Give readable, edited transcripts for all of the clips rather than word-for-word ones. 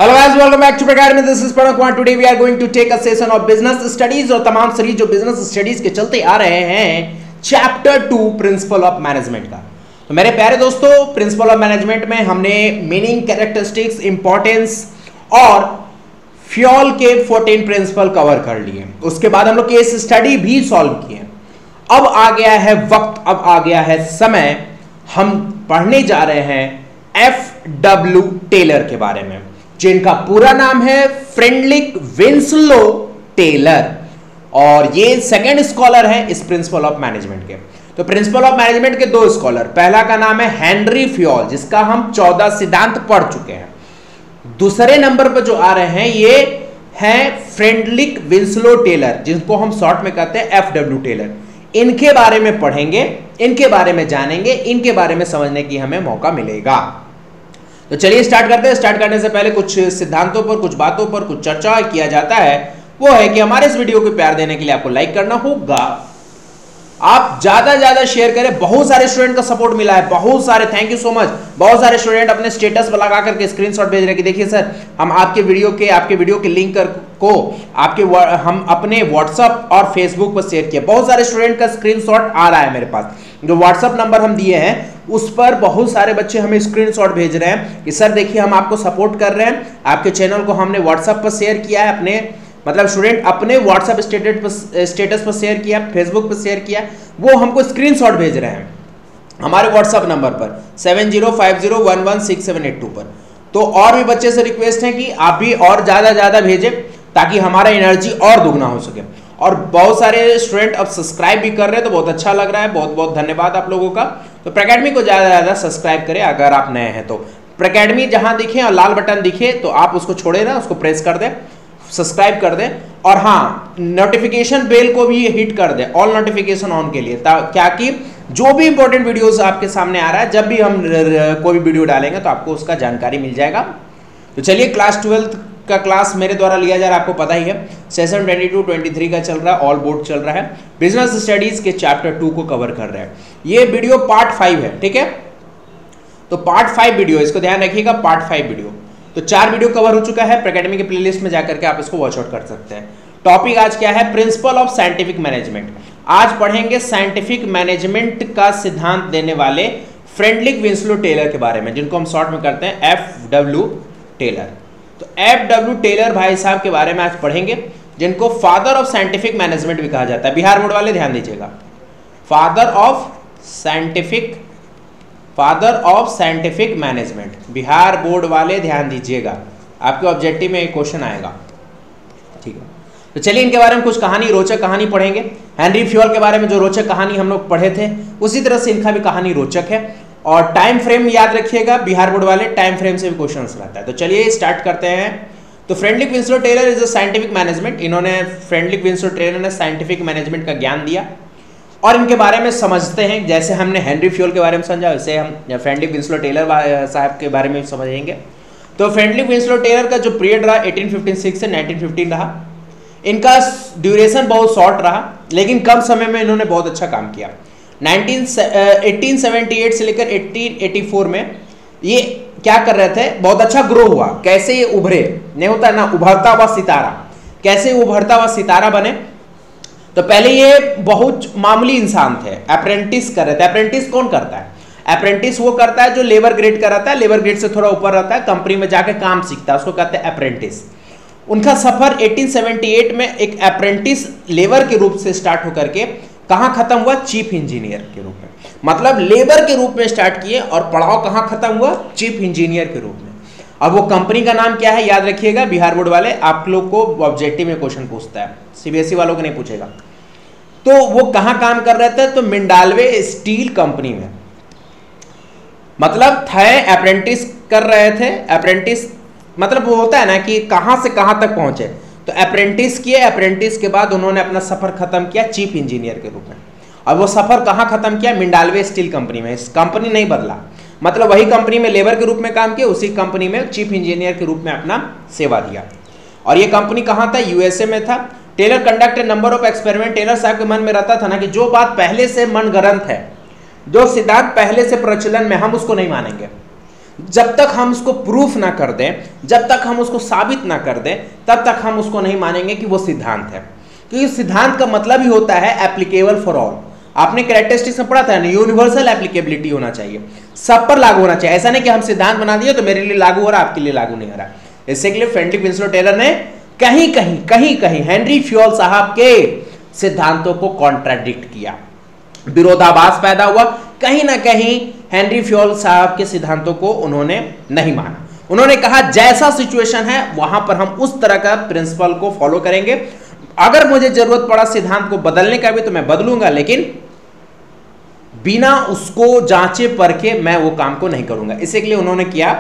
Hello guys, welcome back to Academy. This is Pranam Kumar. Today we are going to take a session of business studies और तमाम series जो business studies के चलते आ रहे हैं chapter 2 principle of management का। तो मेरे प्यारे दोस्तों, प्रिंसिपल ऑफ मैनेजमेंट में हमने मीनिंग, कैरेक्टरिस्टिक्स, इंपॉर्टेंस और फ्यूल के 14 प्रिंसिपल कवर कर लिए। उसके बाद हम लोग केस स्टडी भी सॉल्व किए। अब आ गया है वक्त, अब आ गया है समय। हम पढ़ने जा रहे हैं F.W. टेलर के बारे में, जिनका पूरा नाम है फ्रेडरिक विंसलो टेलर, और ये सेकंड स्कॉलर है इस प्रिंसिपल ऑफ मैनेजमेंट के। तो प्रिंसिपल ऑफ मैनेजमेंट के दो स्कॉलर, पहला का नाम है हेनरी फ्यूल, जिसका हम 14 सिद्धांत पढ़ चुके हैं। दूसरे नंबर पर जो आ रहे हैं ये हैं फ्रेडरिक विंसलो टेलर, जिनको हम शॉर्ट में कहते हैं F.W. टेलर। इनके बारे में पढ़ेंगे, इनके बारे में जानेंगे, इनके बारे में समझने की हमें मौका मिलेगा। तो चलिए स्टार्ट करते हैं। स्टार्ट करने से पहले कुछ सिद्धांतों पर, कुछ बातों पर, कुछ चर्चा किया जाता है। वो है कि हमारे इस वीडियो को प्यार देने के लिए आपको लाइक करना होगा, आप ज्यादा शेयर करें। बहुत सारे स्टूडेंट का सपोर्ट मिला है, बहुत सारे, थैंक यू सो मच। बहुत सारे स्टूडेंट अपने स्टेटस पर लगा करके स्क्रीनशॉट भेज रहे हैं कि देखिए सर, हम आपके वीडियो के लिंक को हम अपने व्हाट्सएप और फेसबुक पर शेयर किए। बहुत सारे स्टूडेंट का स्क्रीनशॉट आ रहा है मेरे पास। जो व्हाट्सएप नंबर हम दिए हैं उस पर बहुत सारे बच्चे हमें स्क्रीनशॉट भेज रहे हैं कि सर देखिए, हम आपको सपोर्ट कर रहे हैं, आपके चैनल को हमने व्हाट्सएप पर शेयर किया है, अपने मतलब स्टूडेंट अपने व्हाट्सएप स्टेटस पर शेयर किया, फेसबुक पर शेयर किया, वो हमको स्क्रीनशॉट भेज रहे हैं हमारे व्हाट्सएप नंबर पर 7050116782 पर। तो और भी बच्चे से रिक्वेस्ट है कि आप भी और ज़्यादा भेजें ताकि हमारा एनर्जी और दुगना हो सके। और बहुत सारे स्टूडेंट अब सब्सक्राइब भी कर रहे हैं, तो बहुत अच्छा लग रहा है। बहुत बहुत धन्यवाद आप लोगों का। तो प्रैकेडमी को ज़्यादा सब्सक्राइब करें अगर आप नए हैं तो। प्रैकेडमी जहां दिखे और लाल बटन दिखे तो आप उसको छोड़े ना, उसको प्रेस कर दें, सब्सक्राइब कर दें। और हाँ, नोटिफिकेशन बेल को भी हिट कर दें, ऑल नोटिफिकेशन ऑन के लिए, क्या कि जो भी इंपॉर्टेंट वीडियोस आपके सामने आ रहा है, जब भी हम कोई भी वीडियो डालेंगे तो आपको उसका जानकारी मिल जाएगा। तो चलिए, क्लास 12 का क्लास मेरे द्वारा लिया जा रहा है, आपको पता ही है। सेशन 22-23 का चल रहा है, ऑल बोर्ड चल रहा है। बिजनेस स्टडीज के चैप्टर 2 को कवर कर रहे हैं। ये वीडियो पार्ट 5 है, ठीक है। तो पार्ट 5 वीडियो, इसको ध्यान रखिएगा, पार्ट 5 वीडियो। तो 4 वीडियो कवर हो चुका है। प्रैकेडमी के प्लेलिस्ट में जाकर के आप इसको वॉच आउट कर सकते हैं। टॉपिक आज क्या है? Principle of scientific management. आज पढ़ेंगे साइंटिफिक मैनेजमेंट का सिद्धांत देने वाले फ्रेडरिक विंसलो टेलर के बारे में, जिनको हम शॉर्ट में करते हैं F.W. टेलर। तो F.W. टेलर भाई साहब के बारे में आज पढ़ेंगे, जिनको फादर ऑफ साइंटिफिक मैनेजमेंट भी कहा जाता है। बिहार बोर्ड वाले ध्यान दीजिएगा, father of scientific management, Bihar board वाले ध्यान दीजिएगा, आपके ऑब्जेक्टिव में एक क्वेश्चन आएगा, ठीक है। तो चलिए इनके बारे में कुछ कहानी, रोचक कहानी पढ़ेंगे। हेनरी फ्यूल के बारे में जो रोचक कहानी हम लोग पढ़े थे, उसी तरह से इनका भी कहानी रोचक है। और टाइम फ्रेम याद रखिएगा, बिहार बोर्ड वाले टाइम फ्रेम से भी क्वेश्चन रहता है। तो चलिए स्टार्ट करते हैं। तो Frederick Winslow Taylor is a scientific management. Frederick Winslow Taylor ने साइंटिफिक मैनेजमेंट का ज्ञान दिया और इनके बारे में समझते हैं। जैसे हमने हेनरी फ्यूल के बारे में समझा, वैसे हम फ्रेडरिक विंसलो टेलर साहब के बारे में समझेंगे। तो फ्रेडरिक विंसलो टेलर का जो पीरियड रहा 1856 से 1915 रहा। इनका ड्यूरेशन बहुत शॉर्ट रहा, लेकिन कम समय में इन्होंने बहुत अच्छा काम किया। 1878 से लेकर 1884 में ये क्या कर रहे थे, बहुत अच्छा ग्रो हुआ। कैसे ये उभरे, नहीं होता ना उभरता हुआ सितारा, कैसे उभरता हुआ सितारा बने। तो पहले ये बहुत मामूली इंसान थे, अप्रेंटिस कर रहे थे। अप्रेंटिस कौन करता है? अप्रेंटिस वो करता है जो लेबर ग्रेड का रहता है, लेबर ग्रेड से थोड़ा ऊपर रहता है, कंपनी में जाके काम सीखता है, उसको कहते हैं अप्रेंटिस। उनका सफर 1878 में एक अप्रेंटिस लेबर के रूप से स्टार्ट होकर के कहाँ खत्म हुआ? चीफ इंजीनियर के रूप में। मतलब लेबर के रूप में स्टार्ट किए और पड़ाव कहाँ खत्म हुआ? चीफ इंजीनियर के रूप में। अब वो कंपनी का नाम क्या है याद रखिएगा, बिहार बोर्ड वाले आप लोग को ऑब्जेक्टिव में क्वेश्चन पूछता है, सीबीएसई वालों को नहीं पूछेगा। तो वो कहाँ काम कर रहे थे? तो मिंडालवे स्टील कंपनी में, मतलब थे अप्रेंटिस कर रहे थे। अप्रेंटिस मतलब वो होता है ना कि कहाँ से कहाँ तक पहुंचे। तो अप्रेंटिस किए, अप्रेंटिस के बाद उन्होंने अपना सफर खत्म किया चीफ इंजीनियर के रूप में। और वो सफर कहाँ खत्म किया? मिंडालवे स्टील कंपनी में। इस कंपनी नहीं बदला, मतलब वही कंपनी में लेबर के रूप में काम किया, उसी कंपनी में चीफ इंजीनियर के रूप में अपना सेवा दिया। और ये कंपनी कहाँ था? यूएसए में था। Taylor conducted number of experiment. Taylor साहब के मन में रहता था ना कि जो बात पहले से मनगढ़ंत है, जो सिद्धांत पहले से प्रचलन में, हम उसको नहीं मानेंगे। जब तक हम उसको प्रूफ ना कर दें, जब तक हम उसको साबित ना कर दें, तब तक हम उसको नहीं मानेंगे कि वो सिद्धांत है। क्योंकि सिद्धांत का मतलब ही होता है एप्लीकेबल फॉर ऑल। आपने कैरेक्टरिस्टिक्स में पढ़ा था ना, यूनिवर्सल एप्लीकेबिलिटी होना चाहिए, सब पर लागू होना चाहिए। ऐसा नहीं कि हम सिद्धांत बना दिए तो मेरे लिए लागू हो रहा, आपके लिए लागू नहीं हो रहा। इससे के लिए फ्रेडरिक विंसलो टेलर ने कहीं कहीं हेनरी फ्योल साहब के सिद्धांतों को कॉन्ट्राडिक्ट किया, विरोधाभास पैदा हुआ। कहीं ना कहीं हेनरी फ्योल साहब के सिद्धांतों को उन्होंने नहीं माना। उन्होंने कहा जैसा सिचुएशन है वहां पर हम उस तरह का प्रिंसिपल को फॉलो करेंगे, अगर मुझे जरूरत पड़ा सिद्धांत को बदलने का भी तो मैं बदलूंगा, लेकिन बिना उसको जांचे परखे मैं वो काम को नहीं करूंगा। इसी के लिए उन्होंने किया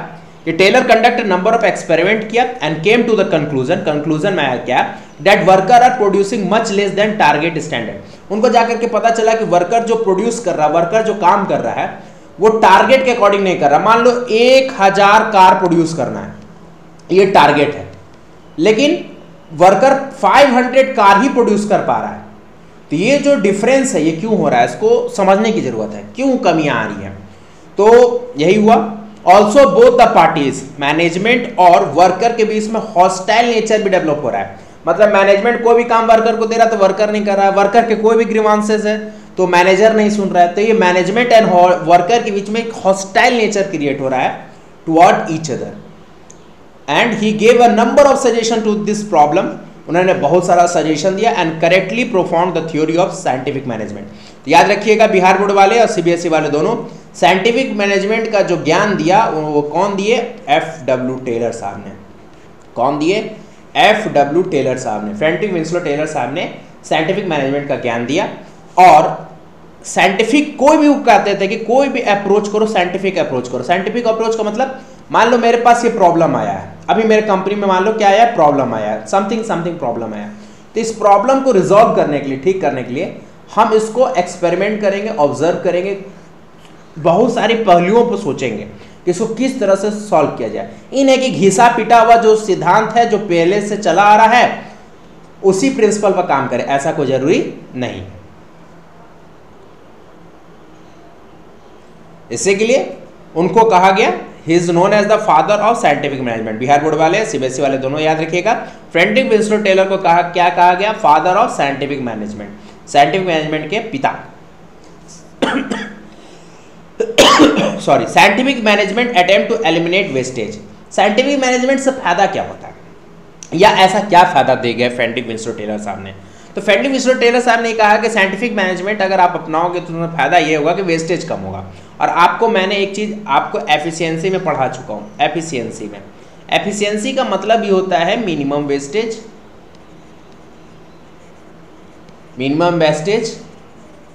कि Taylor conduct number of experiment किया and came to the conclusion में आया क्या, that worker are producing much less than target standard. उनको जाकर के पता चला कि वर्कर जो प्रोड्यूस कर रहा है, वर्कर जो काम कर रहा है, वो टारगेट के अकॉर्डिंग नहीं कर रहा। मान लो 1000 कार प्रोड्यूस करना है, ये टारगेट है, लेकिन वर्कर 500 कार ही प्रोड्यूस कर पा रहा है। तो ये जो डिफरेंस है ये क्यों हो रहा है, इसको समझने की जरूरत है, क्यों कमियां आ रही हैं। तो यही हुआ। Also both the parties, management और वर्कर के बीच में हॉस्टाइल नेचर भी डेवलप हो रहा है। मतलब मैनेजमेंट कोई भी काम वर्कर को दे रहा है तो वर्कर नहीं कर रहा है, वर्कर के कोई भी ग्रीवांसेस है तो मैनेजर नहीं सुन रहा है। तो ये मैनेजमेंट एंड वर्कर के बीच में एक हॉस्टाइल नेचर क्रिएट हो रहा है toward each other. And he gave a number of suggestion to this problem. उन्होंने बहुत सारा सजेशन दिया and correctly profound the theory of scientific management. तो याद रखिएगा, बिहार बोर्ड वाले और सीबीएसई वाले दोनों साइंटिफिक मैनेजमेंट का जो ज्ञान दिया वो कौन दिए, एफ.डब्ल्यू. टेलर साहब ने। कौन दिए, एफ.डब्ल्यू. टेलर साहब ने। फ्रेडरिक विंसलो टेलर साहब ने साइंटिफिक मैनेजमेंट का ज्ञान दिया। और साइंटिफिक कोई भी कहते थे कि कोई भी अप्रोच करो, साइंटिफिक अप्रोच करो। साइंटिफिक अप्रोच का मतलब, मान लो मेरे पास ये प्रॉब्लम आया है, अभी मेरे कंपनी में मान लो क्या आया, प्रॉब्लम आया, समथिंग प्रॉब्लम आया। तो इस प्रॉब्लम को रिजॉल्व करने के लिए, ठीक करने के लिए हम इसको एक्सपेरिमेंट करेंगे, ऑब्जर्व करेंगे, बहुत सारे पहलुओं पर सोचेंगे कि इसको किस तरह से सॉल्व किया जाए। इन्हें कि घिसा पिटा हुआ जो सिद्धांत है, जो पहले से चला आ रहा है, उसी प्रिंसिपल पर काम करें, ऐसा कोई जरूरी नहीं। इसी के लिए उनको कहा गया, he is known as the father of scientific management. Bihar board वाले, सीबीएसई वाले दोनों याद रखिएगा। फ्रेडरिक विंसलो टेलर को क्या कहा गया, father of scientific management, scientific management के पिता। Sorry, scientific management attempt to eliminate wastage. Scientific management से फायदा क्या होता है, या ऐसा क्या फायदा दे गए फ्रेडरिक विंसलो टेलर साहब ने। तो फ्रेडरिक विंसलो टेलर साहब ने कहा कि साइंटिफिक मैनेजमेंट अगर आप अपनाओगे तो तुम्हें फायदा ये होगा कि वेस्टेज कम होगा। और आपको मैंने एक चीज आपको एफिशिएंसी में पढ़ा चुका हूँ। एफिशिएंसी में, एफिशिएंसी का मतलब ये होता है मिनिमम वेस्टेज,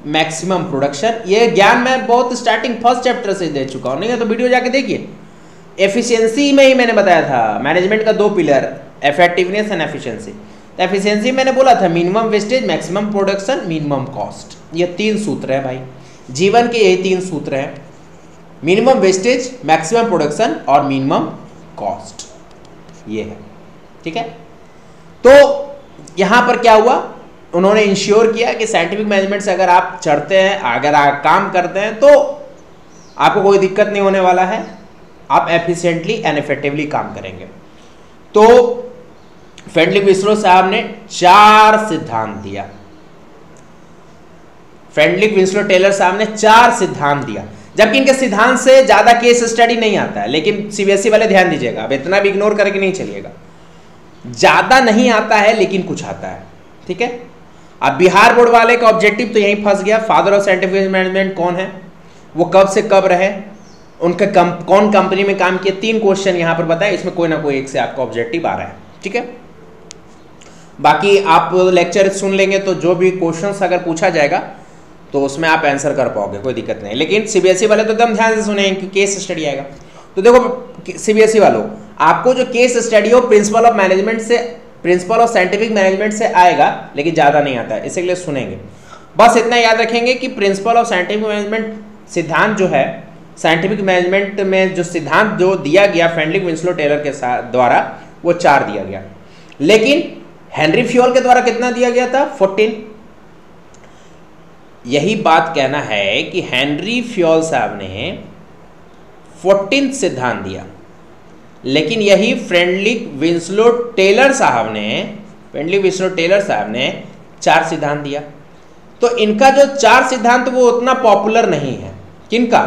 मैक्सिमम प्रोडक्शन। ये ज्ञान मैं बहुत स्टार्टिंग फर्स्ट चैप्टर से दे चुका हूँ, नहीं है तो वीडियो जाके देखिए। एफिशिएंसी में ही मैंने बताया था मैनेजमेंट का 2 पिलर, इफेक्टिवनेस एंड एफिशिएंसी। तो एफिशिएंसी मैंने बोला था minimum wastage, maximum production, minimum cost. ये 3 सूत्र है भाई, जीवन के यही 3 सूत्र हैं, मिनिमम वेस्टेज, मैक्सिमम प्रोडक्शन और मिनिमम कॉस्ट। ये है, ठीक है। तो यहां पर क्या हुआ, उन्होंने इंश्योर किया कि साइंटिफिक मैनेजमेंट से अगर आप चढ़ते हैं, अगर आप काम करते हैं तो आपको कोई दिक्कत नहीं होने वाला है, आप एफिशिएंटली एंड इफेक्टिवली काम करेंगे। तो फ्रेडरिक विंसलो साहब ने 4 सिद्धांत दिया। फ्रेडरिक विंसलो टेलर साहब ने 4 सिद्धांत दिया, जबकि इनके सिद्धांत से ज्यादा केस स्टडी नहीं आता है। लेकिन सीबीएसई वाले ध्यान दीजिएगा, अब इतना भी इग्नोर करके नहीं चलिएगा, ज्यादा नहीं आता है लेकिन कुछ आता है, ठीक है। अब बिहार बोर्ड वाले का ऑब्जेक्टिव तो यहीं फंस गया। फादर ऑफ साइंटिफिक मैनेजमेंट कौन है, वो कब से कब रहे, उनका कौन कंपनी में काम किया, 3 क्वेश्चन यहां पर बताए, इसमें कोई ना कोई एक से आपका ऑब्जेक्टिव आ रहा है, ठीक है। बाकी आप लेक्चर सुन लेंगे तो जो भी क्वेश्चंस अगर पूछा जाएगा तो उसमें आप आंसर कर पाओगे, कोई दिक्कत नहीं। लेकिन सीबीएसई वाले तो एकदम ध्यान से सुने कि केस स्टडी आएगा। तो देखो सीबीएसई वालों, आपको जो केस स्टडी हो प्रिंसिपल ऑफ मैनेजमेंट से, प्रिंसिपल ऑफ साइंटिफिक मैनेजमेंट से आएगा, लेकिन ज़्यादा नहीं आता है, इसके लिए सुनेंगे। बस इतना याद रखेंगे कि प्रिंसिपल ऑफ साइंटिफिक मैनेजमेंट सिद्धांत जो है, साइंटिफिक मैनेजमेंट में जो सिद्धांत जो दिया गया फ्रेडरिक विंसलो टेलर के द्वारा, वो 4 दिया गया। लेकिन हेनरी फ्योल के द्वारा कितना दिया गया था, 14। यही बात कहना है कि हेनरी फ्योल साहब ने 14 सिद्धांत दिया, लेकिन यही फ्रेडरिक विंसलो टेलर साहब ने 4 सिद्धांत दिया। तो इनका जो 4 सिद्धांत वो उतना पॉपुलर नहीं है। किनका?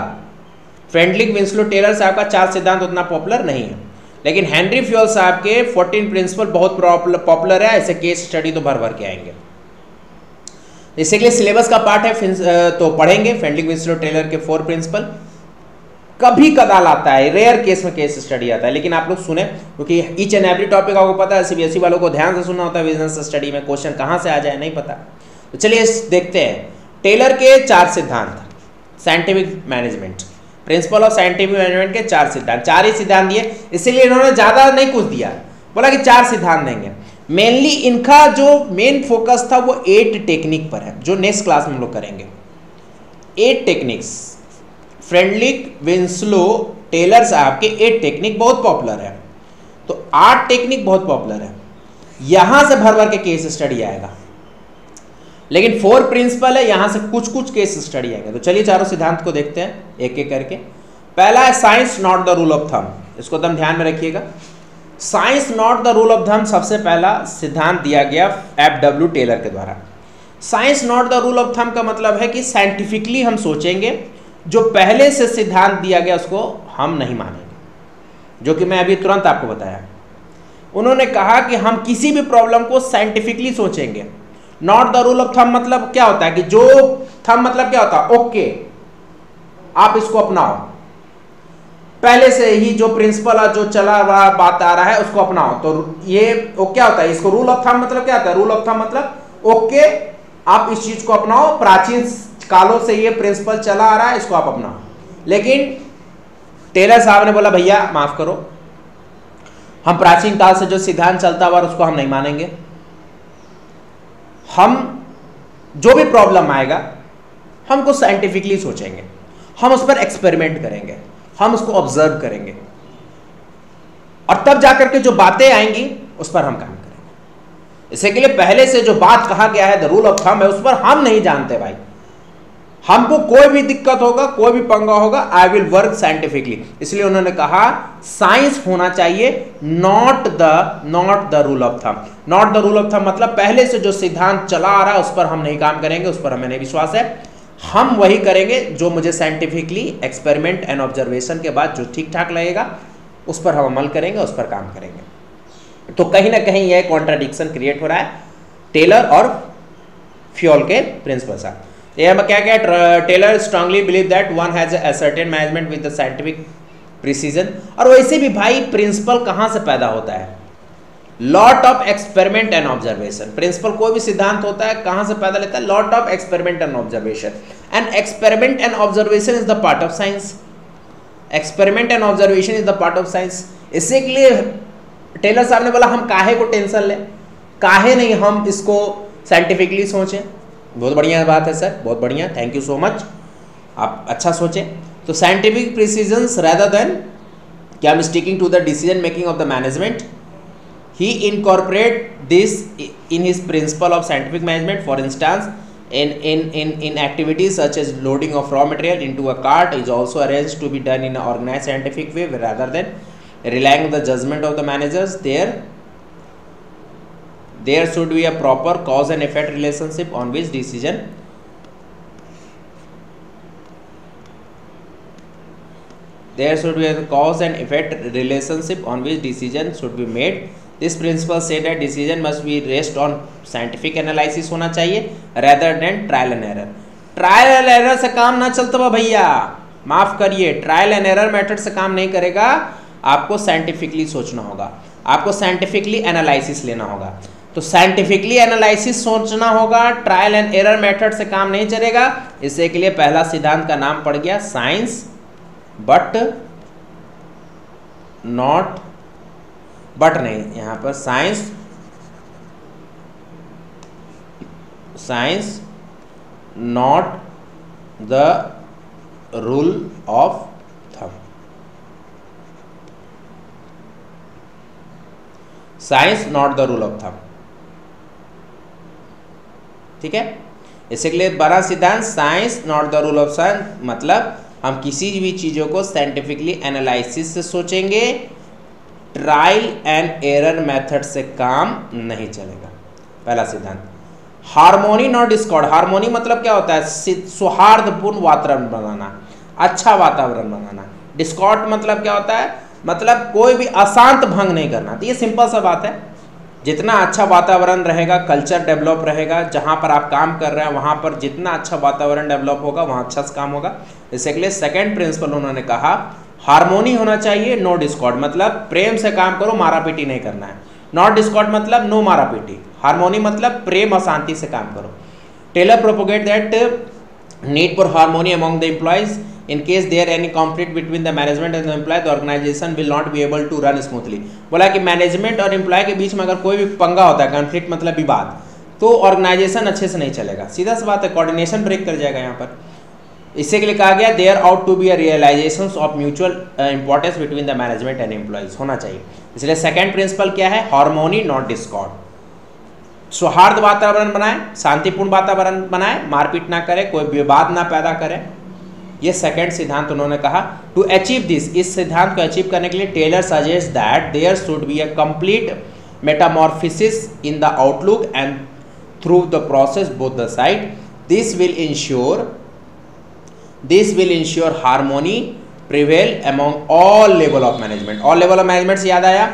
फ्रेडरिक विंसलो टेलर साहब का 4 सिद्धांत उतना पॉपुलर नहीं है, लेकिन हेनरी फ्यूल साहब के 14 प्रिंसिपल बहुत पॉपुलर है। ऐसे केस स्टडी तो भर भर के आएंगे। इसीलिए सिलेबस का पार्ट है, तो पढ़ेंगे फ्रेडरिक विंसलो टेलर के 4 प्रिंसिपल। कभी कदाल आता है, रेयर केस में केस स्टडी आता है, लेकिन आप लोग सुने, क्योंकि ईच एंड एवरी टॉपिक आपको पता है। सीबीएसई वालों को ध्यान से सुनना होता है। बिजनेस स्टडी में क्वेश्चन कहाँ से आ जाए नहीं पता। तो चलिए देखते हैं टेलर के 4 सिद्धांत, scientific management, principle of scientific management के 4 सिद्धांत। 4 ही सिद्धांत दिए, इसीलिए इन्होंने ज़्यादा नहीं कुछ दिया, बोला कि 4 सिद्धांत देंगे। मेनली इनका जो मेन फोकस था वो 8 टेक्निक पर है, जो नेक्स्ट क्लास में हम लोग करेंगे। 8 टेक्निक्स, फ्रेडरिक विंसलो टेलर साहब के 8 टेक्निक बहुत पॉपुलर है। तो 8 टेक्निक बहुत पॉपुलर है, यहां से भर भर के केस स्टडी आएगा। लेकिन 4 प्रिंसिपल है, यहां से कुछ कुछ केस स्टडी आएंगे। तो चलिए चारों सिद्धांत को देखते हैं एक एक करके। पहला है science not the rule of thumb. इसको एकदम ध्यान में रखिएगा। Science not the rule of thumb सबसे पहला सिद्धांत दिया गया FW टेलर के द्वारा। Science not the rule of thumb का मतलब है कि साइंटिफिकली हम सोचेंगे, जो पहले से सिद्धांत दिया गया उसको हम नहीं मानेंगे, जो कि मैं अभी तुरंत आपको बताया। उन्होंने कहा कि हम किसी भी प्रॉब्लम को साइंटिफिकली सोचेंगे। Not the rule of thumb मतलब क्या होता है कि जो थंब मतलब क्या होता है, ओके आप इसको अपनाओ, पहले से ही जो प्रिंसिपल जो चला रहा बात आ रहा है उसको अपनाओ। तो ये वो क्या होता है, इसको रूल ऑफ थंब मतलब क्या होता है, रूल ऑफ थंब मतलब ओके आप इस चीज को अपनाओ, प्राचीन कालों से ये प्रिंसिपल चला आ रहा है, इसको आप अपनाओ। लेकिन टेलर साहब ने बोला भैया माफ करो, हम प्राचीन काल से जो सिद्धांत चलता हुआ उसको हम नहीं मानेंगे। हम जो भी प्रॉब्लम आएगा हमको साइंटिफिकली सोचेंगे, हम उस पर एक्सपेरिमेंट करेंगे, हम उसको ऑब्जर्व करेंगे, और तब जाकर के जो बातें आएंगी उस पर हम काम करेंगे। इसके लिए पहले से जो बात कहा गया है द रूल ऑफ थंब है, उस पर हम नहीं जानते भाई। हमको कोई भी दिक्कत होगा, कोई भी पंगा होगा, आई विल वर्क साइंटिफिकली। इसलिए उन्होंने कहा साइंस होना चाहिए, not the rule of thumb. Not the rule of thumb मतलब पहले से जो सिद्धांत चला आ रहा है उस पर हम नहीं काम करेंगे, उस पर हमें नहीं विश्वास है। हम वही करेंगे जो मुझे साइंटिफिकली एक्सपेरिमेंट एंड ऑब्जर्वेशन के बाद जो ठीक ठाक लगेगा उस पर हम अमल करेंगे, उस पर काम करेंगे। तो कहीं ना कहीं यह कॉन्ट्राडिक्शन क्रिएट हो रहा है टेलर और फ्यूल के प्रिंसिपल साथ। ये क्या क्या, Taylor strongly believe that one has a certain management with the scientific precision. और वैसे भी भाई प्रिंसिपल कहाँ से पैदा होता है, lot of experiment and observation. Principle कोई भी सिद्धांत होता है कहाँ से पैदा लेता है, lot of experiment and observation. And experiment and observation is the part of science. Experiment and observation is the part of science. इसी के लिए टेलर साहब ने बोला हम काहे को टेंशन लें, काहे नहीं हम इसको साइंटिफिकली सोचें। बहुत बढ़िया बात है सर, बहुत बढ़िया, थैंक यू सो मच, आप अच्छा सोचें। तो साइंटिफिक प्रिसीजंस rather than कि I'm sticking to the decision making of the management, he incorporate this in his principle of scientific management. For instance, in activities such as loading of raw material into a cart is also arranged to be done in an organized scientific way rather than relying on the judgment of the managers. There should be a proper cause and effect relationship on which decision should be made. This principle say that decision must be based on scientific analysis होना चाहिए rather than trial and error. Trial and error से काम ना चलता हुआ भैया, माफ करिए, ट्रायल एंड एरर मेथड से काम नहीं करेगा। आपको साइंटिफिकली सोचना होगा, आपको साइंटिफिकली एनालिसिस लेना होगा। तो साइंटिफिकली एनालिसिस सोचना होगा, ट्रायल एंड एरर मेथड से काम नहीं चलेगा। इससे के लिए पहला सिद्धांत का नाम पड़ गया साइंस बट नॉट, बट नहीं, यहां पर science not the rule of thumb. Science not the rule of thumb, ठीक है। इसके लिए बड़ा सिद्धांत science not the rule of science मतलब हम किसी भी चीज़ों को साइंटिफिकली एनालिसिस से सोचेंगे, ट्रायल एंड एरर मेथड से काम नहीं चलेगा। पहला सिद्धांत। Harmony not Discord. हार्मोनी मतलब क्या होता है? सौहार्दपूर्ण वातावरण बनाना, अच्छा वातावरण बनाना। डिस्कॉर्ड मतलब क्या होता है? मतलब कोई भी अशांत भंग नहीं करना। तो ये सिंपल सा बात है, जितना अच्छा वातावरण रहेगा, कल्चर डेवलप रहेगा, जहाँ पर आप काम कर रहे हैं वहाँ पर जितना अच्छा वातावरण डेवलप होगा वहाँ अच्छा से काम होगा। इसके लिए सेकंड प्रिंसिपल उन्होंने कहा हार्मोनी होना चाहिए, नो डिस्कॉर्ड। मतलब प्रेम से काम करो, मारा पीटी नहीं करना है। नॉट डिस्कॉर्ड मतलब नो मारा पीटी। हार्मोनी मतलब प्रेम और शांति से काम करो। Taylor propagate that need for harmony among the employees in case there any conflict between the management and the employee, the organization will not be able to run smoothly। बोला कि मैनेजमेंट और एम्प्लॉय के बीच में अगर कोई भी पंगा होता है, कॉन्फ्लिक्ट मतलब विवाद, तो ऑर्गेनाइजेशन अच्छे से नहीं चलेगा। सीधा सी बात है, कोऑर्डिनेशन ब्रेक कर जाएगा यहाँ पर। इससे के लिए कहा गया there ought to be a realisation of mutual importance between the management and employees होना चाहिए। इसलिए सेकंड प्रिंसिपल क्या है? Harmony not discord. सौहार्द वातावरण बनाए, शांतिपूर्ण वातावरण बनाए, मारपीट ना करे, कोई विवाद ना पैदा करे। ये सेकंड सिद्धांत उन्होंने कहा। टू अचीव दिस, इस सिद्धांत को अचीव करने के लिए Taylor suggest that there should be a complete metamorphosis in the outlook and through the process both the side. This will ensure harmony prevail among all level of management. All level of management से याद आया,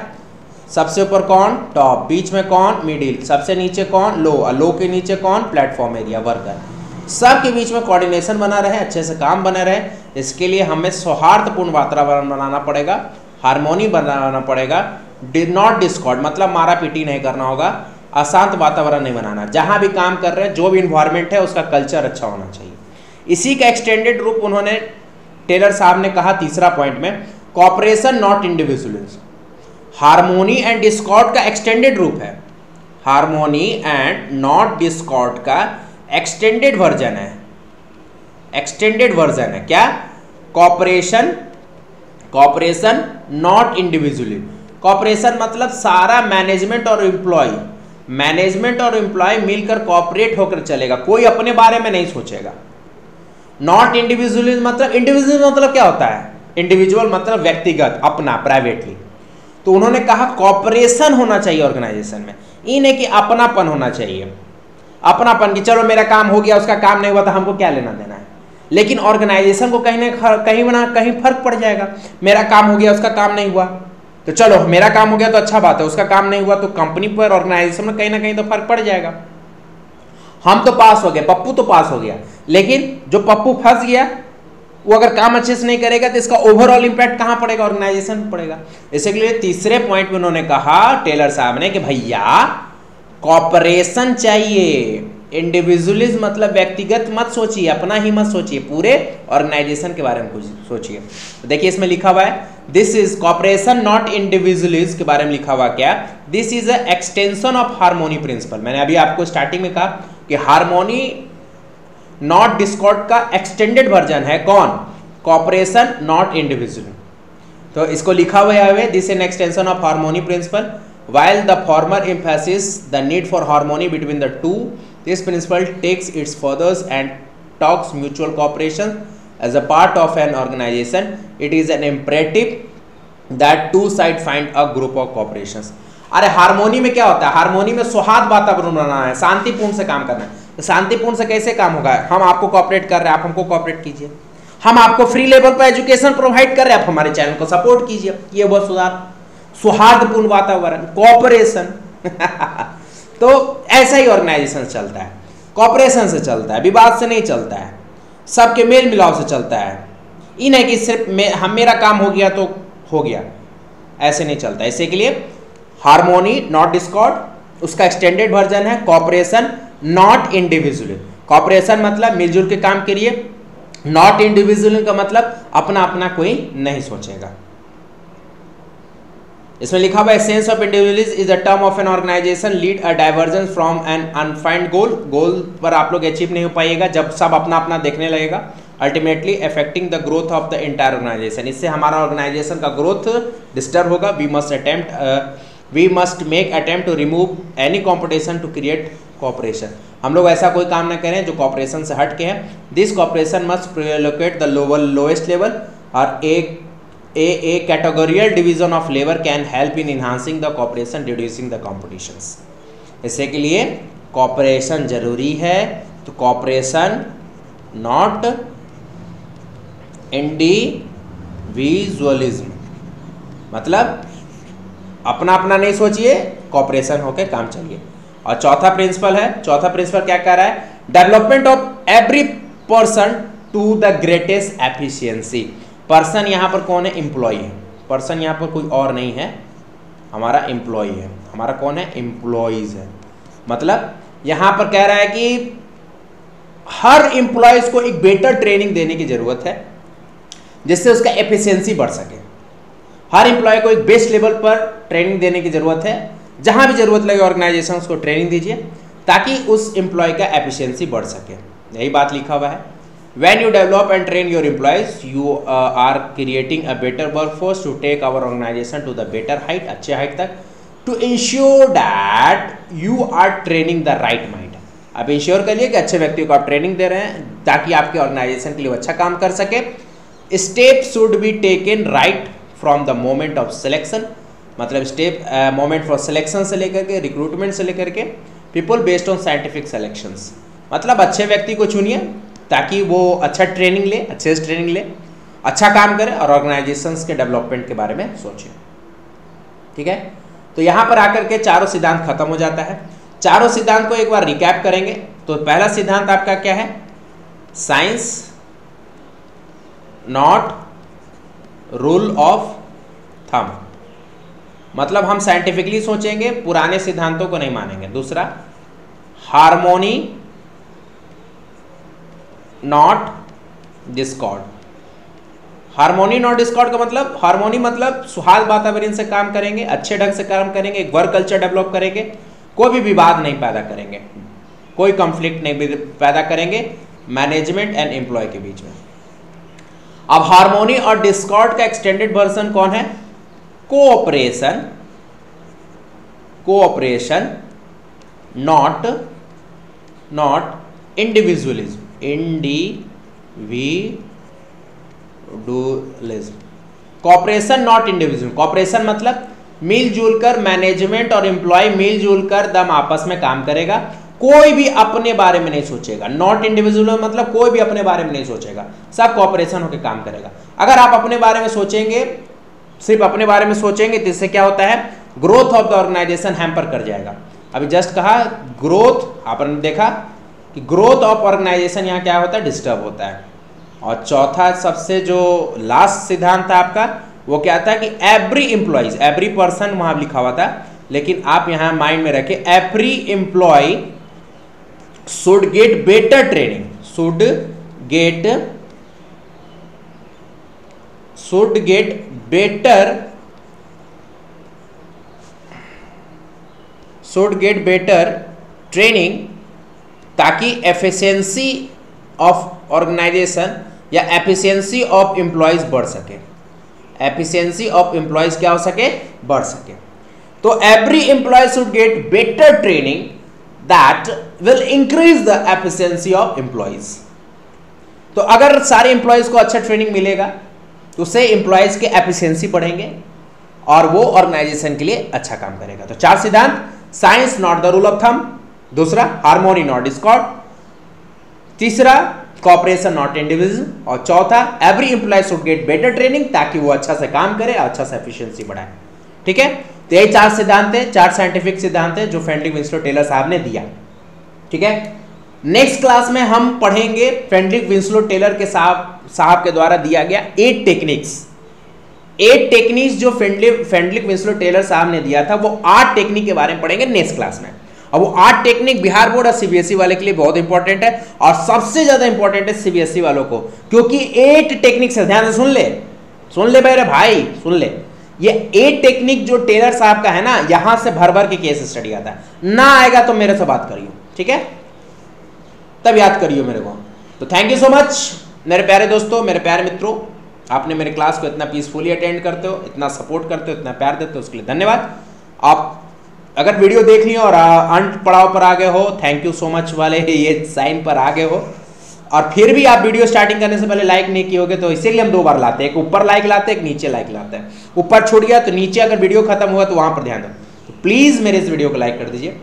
सबसे ऊपर कौन? Top. बीच में कौन? Middle. सबसे नीचे कौन? लो। और लो के नीचे कौन? Platform area, worker. सब के बीच में कोऑर्डिनेशन बना रहे, अच्छे से काम बना रहे। इसके लिए हमें सौहार्दपूर्ण वातावरण बनाना पड़ेगा, हार्मोनी बनाना पड़ेगा। नॉट डिस्कॉर्ड मतलब मारा पीटी नहीं करना होगा, अशांत वातावरण नहीं बनाना। जहां भी काम कर रहे हैं, जो भी इन्वायरमेंट है उसका कल्चर अच्छा होना चाहिए। इसी का एक्सटेंडेड रूप उन्होंने टेलर साहब ने कहा तीसरा पॉइंट में, cooperation not individualism. Harmony and discord का एक्सटेंडेड रूप है। हार्मोनी एंड नॉट डिस्कॉर्ड का एक्सटेंडेड वर्जन है। एक्सटेंडेड वर्जन है क्या? Corporation not individually. कॉपरेशन मतलब सारा मैनेजमेंट और एम्प्लॉय मिलकर कॉपरेट होकर चलेगा, कोई अपने बारे में नहीं सोचेगा। नॉट इंडिविजुअली मतलब क्या होता है? इंडिविजुअल मतलब व्यक्तिगत, अपना, प्राइवेटली। तो उन्होंने कहा कॉपरेशन होना चाहिए ऑर्गेनाइजेशन में, ये नहीं कि अपनापन होना चाहिए। अपनापन कि चलो मेरा काम हो गया, उसका काम नहीं हुआ तो हमको क्या लेना देना है। लेकिन ऑर्गेनाइजेशन को कहीं ना कहीं फर्क पड़ जाएगा। मेरा काम हो गया, उसका काम नहीं हुआ, तो चलो मेरा काम हो गया तो अच्छा बात है, उसका काम नहीं हुआ तो कंपनी पर, ऑर्गेनाइजेशन में कहीं ना कहीं तो फर्क पड़ जाएगा। हम तो पास हो गए, पप्पू तो पास हो गया, लेकिन जो पप्पू फंस गया वो अगर काम अच्छे से नहीं करेगा तो इसका ओवरऑल इंपैक्ट कहाँ पड़ेगा? ऑर्गेनाइजेशन पर पड़ेगा। इसके तीसरे पॉइंट में उन्होंने कहा टेलर साहब ने कि भैया कॉपरेशन चाहिए, इंडिविजुअलिज्म मतलब व्यक्तिगत मत सोचिए, अपना ही मत सोचिए, पूरे ऑर्गेनाइजेशन के बारे में कुछ सोचिए। तो देखिए इसमें लिखा हुआ है this is cooperation not individualism के बारे में लिखा हुआ क्या? This is a extension of harmony principle. मैंने अभी आपको स्टार्टिंग में कहा कि हार्मोनी नॉट डिस्कॉर्ड का एक्सटेंडेड वर्जन है कौन? Cooperation not individual. तो इसको लिखा हुआ है this an extension of harmony principle while the former emphasizes the need for harmony between the two, this principle takes its furthers and talks mutual cooperation as a part of an organization. It is an imperative that two sides find a group of cooperations। अरे harmony में क्या होता है? Harmony में सौहार्द वातावरण बनाना है, शांतिपूर्ण से काम करना है। तो शांतिपूर्ण से कैसे काम होगा? हम आपको कॉपरेट कर रहे हैं, आप हमको कॉपरेट कीजिए। हम आपको फ्री लेवल पर एजुकेशन प्रोवाइड कर रहे हैं, आप हमारे चैनल को सपोर्ट कीजिए। ये वो सुधार, सौहार्दपूर्ण वातावरण, कॉपरेशन। तो ऐसा ही ऑर्गेनाइजेशन चलता है, कॉपरेशन से चलता है, विवाद से नहीं चलता है, सबके मेल मिलाव से चलता है। ये नहीं कि सिर्फ मेरा काम हो गया तो हो गया, ऐसे नहीं चलता। इसी के लिए हार्मोनी नॉट डिस्कॉर्ड, उसका एक्सटेंडेड वर्जन है कॉपरेशन नॉट इंडिविजुअल। कॉपरेशन मतलब मिलजुल के काम करिए, नॉट इंडिविजुअल का मतलब अपना अपना कोई नहीं सोचेगा। इसमें लिखा हुआ sense of individualism is a term of an organisation lead a divergence from an unified goal. Goal पर आप लोग अचीव नहीं हो पाइएगा जब सब अपना अपना देखने लगेगा, ultimately affecting the growth of the entire organization. इससे हमारा ऑर्गेनाइजेशन का ग्रोथ डिस्टर्ब होगा। We must make attempt to remove any competition to create cooperation, हम लोग ऐसा कोई काम ना करें जो कॉपरेशन से हट के है। This cooperation must percolate the lowest level और a categorical division of labour can help in enhancing the cooperation reducing the competitions. इससे के लिए कॉपरेशन जरूरी है, तो कॉपरेशन नॉट इंडिविजुअलिज्म, मतलब अपना अपना नहीं सोचिए, कॉपरेशन होके काम चलिए। और चौथा प्रिंसिपल है, चौथा प्रिंसिपल क्या कह रहा है, development of every person to the greatest efficiency. Person यहाँ पर कौन है, एम्प्लॉय है, पर्सन यहाँ पर कोई और नहीं है, हमारा एम्प्लॉय है, हमारा कौन है, एम्प्लॉयज है। मतलब यहाँ पर कह रहा है कि हर एम्प्लॉयज को एक बेटर ट्रेनिंग देने की जरूरत है जिससे उसका एफिशिएंसी बढ़ सके। हर एम्प्लॉय को एक बेस्ट लेवल पर ट्रेनिंग देने की जरूरत है, जहां भी जरूरत लगे ऑर्गेनाइजेशन को ट्रेनिंग दीजिए ताकि उस एम्प्लॉय का एफिशिएंसी बढ़ सके। यही बात लिखा हुआ है, when you develop and train your employees you are creating a better workforce to take our organization to the better height, अच्छे हाइट तक, to ensure that you are training the right mind. आप ensure करिए कि अच्छे व्यक्तियों को आप training दे रहे हैं ताकि आपके ऑर्गेनाइजेशन के लिए अच्छा काम कर सके। Step should be taken right from the moment of selection, मतलब स्टेप मोमेंट फॉर सिलेक्शन से लेकर के रिक्रूटमेंट से लेकर के people based on scientific selections, मतलब अच्छे व्यक्ति को चुनिए ताकि वो अच्छा ट्रेनिंग ले, अच्छे से ट्रेनिंग ले, अच्छा काम करे और ऑर्गेनाइजेशंस के डेवलपमेंट के बारे में सोचे। ठीक है, तो यहाँ पर आकर के चारों सिद्धांत खत्म हो जाता है। चारों सिद्धांत को एक बार रिकैप करेंगे तो पहला सिद्धांत आपका क्या है, science not rule of thumb, मतलब हम साइंटिफिकली सोचेंगे, पुराने सिद्धांतों को नहीं मानेंगे। दूसरा, harmony not Discord, harmony not discord का मतलब, हार्मोनी मतलब सुहाल वातावरण से काम करेंगे, अच्छे ढंग से काम करेंगे, एक वर्क कल्चर डेवलप करेंगे, कोई भी विवाद नहीं पैदा करेंगे, कोई कॉन्फ्लिक्ट नहीं पैदा करेंगे मैनेजमेंट एंड एम्प्लॉय के बीच में। अब हार्मोनी और डिस्कॉर्ड का एक्सटेंडेड वर्जन कौन है, cooperation, cooperation not individualism, individualism, cooperation not individual. Cooperation मतलब मिलजुल कर, मैनेजमेंट और एम्प्लॉय मिलजुल कर दम आपस में काम करेगा, कोई भी अपने बारे में नहीं सोचेगा। नॉट इंडिविजुअल मतलब कोई भी अपने बारे में नहीं सोचेगा, सब कॉपरेशन होकर काम करेगा। अगर आप अपने बारे में सोचेंगे, सिर्फ अपने बारे में सोचेंगे, तो इससे क्या होता है, growth of the organization hamper कर जाएगा। अभी जस्ट कहा ग्रोथ, आपने देखा कि ग्रोथ ऑफ ऑर्गेनाइजेशन यहाँ क्या होता है, डिस्टर्ब होता है। और चौथा सबसे जो लास्ट सिद्धांत था आपका, वो क्या था कि एवरी एम्प्लॉइज, एवरी पर्सन वहां लिखा हुआ था, लेकिन आप यहां माइंड में रखें, every employee should get better training, should get better training, ताकि एफिशिएंसी ऑफ ऑर्गेनाइजेशन या एफिशिएंसी ऑफ एम्प्लॉयज बढ़ सके, एफिशिएंसी ऑफ एम्प्लॉयज क्या हो सके, बढ़ सके। तो every employee should get better training that will increase the efficiency of employees. तो अगर सारे एम्प्लॉयज को अच्छा ट्रेनिंग मिलेगा तो उससे एम्प्लॉयज के एफिशिएंसी बढ़ेंगे और वो ऑर्गेनाइजेशन के लिए अच्छा काम करेगा। तो चार सिद्धांत, science not the rule of thumb, दूसरा हार्मोनी नॉट डिस्कॉर्ड, तीसरा कॉपरेशन नॉट इंडिविजुअल, और चौथा every employee should get better training ताकि वो अच्छा से काम करे और अच्छा से एफिशिएंसी बढ़ाए। ठीक है, तो यही चार सिद्धांत है, चार साइंटिफिक सिद्धांत है जो फ्रेडरिक विंस्लो टेलर साहब ने दिया। ठीक है, नेक्स्ट क्लास में हम पढ़ेंगे फ्रेडरिक विंस्लो टेलर के साहब के द्वारा दिया गया 8 टेक्निक्स जो फ्रेडरिक विंस्लो टेलर साहब ने दिया था, वो 8 टेक्निक के बारे में पढ़ेंगे नेक्स्ट क्लास में। और वो 8 टेक्निक बिहार बोर्ड और सीबीएसई वाले के लिए बहुत इंपॉर्टेंट है, और सबसे ज्यादा इंपॉर्टेंट है सीबीएसई वालों को, क्योंकि 8 टेक्निक से, ध्यान से सुन ले मेरे भाई, सुन ले, ये 8 टेक्निक जो टेलर साहब का है ना, यहां से भर भर के केस स्टडी आता है। ना आएगा तो मेरे से बात करियो, ठीक है, तब याद करियो मेरे को। तो थैंक यू सो मच मेरे प्यारे दोस्तों, मेरे प्यारे मित्रों, आपने मेरे क्लास को इतना पीसफुली अटेंड करते हो, इतना सपोर्ट करते हो, इतना प्यार देते हो, उसके लिए धन्यवाद। आप अगर वीडियो देख ली और अंत पड़ाव पर आ गए हो, थैंक यू सो मच वाले ये साइन पर आ गए हो, और फिर भी आप वीडियो स्टार्टिंग करने से पहले लाइक नहीं किए होगे, तो इसीलिए हम 2 बार लाते हैं, एक ऊपर लाइक लाते हैं, एक नीचे लाइक लाते हैं। ऊपर छूट गया तो नीचे अगर वीडियो खत्म हुआ तो वहां पर ध्यान दो। तो प्लीज मेरे इस वीडियो को लाइक कर दीजिए।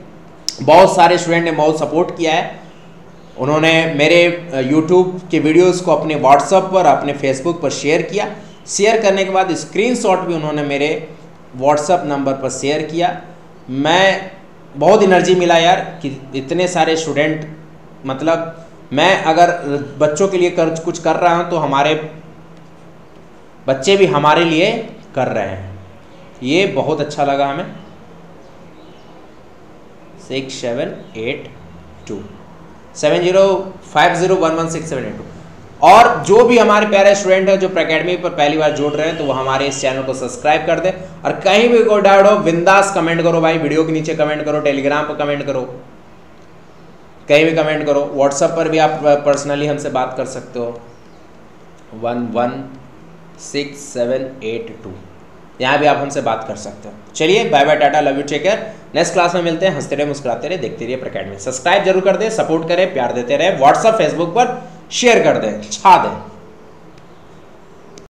बहुत सारे स्टूडेंट ने बहुत सपोर्ट किया है, उन्होंने मेरे यूट्यूब के वीडियोस को अपने व्हाट्सएप पर, अपने फेसबुक पर शेयर किया। शेयर करने के बाद स्क्रीनशॉट भी उन्होंने मेरे व्हाट्सएप नंबर पर शेयर किया। मैं बहुत एनर्जी मिला यार कि इतने सारे स्टूडेंट, मतलब मैं अगर बच्चों के लिए कुछ कर रहा हूँ तो हमारे बच्चे भी हमारे लिए कर रहे हैं, ये बहुत अच्छा लगा हमें। 6782 7050116782। और जो भी हमारे प्यारे स्टूडेंट हैं जो अकेडमी पर पहली बार जुड़ रहे हैं, तो वो हमारे इस चैनल को सब्सक्राइब कर दें। और कहीं भी कोई डाउट हो बिंदास कमेंट करो भाई, वीडियो के नीचे कमेंट करो, टेलीग्राम पर कमेंट करो, कहीं भी कमेंट करो। व्हाट्सएप पर भी आप पर्सनली हमसे बात कर सकते हो, 116782, यहाँ भी आप हमसे बात कर सकते हो। चलिए bye bye, tata, love you, take care. Next class में मिलते हैं। हंसते रहे, मुस्कुराते रहे, देखते रहिए अकेडमी। सब्सक्राइब जरूर कर दें, सपोर्ट करें, प्यार देते रहे, व्हाट्सएप फेसबुक पर शेयर कर दें, छा दें।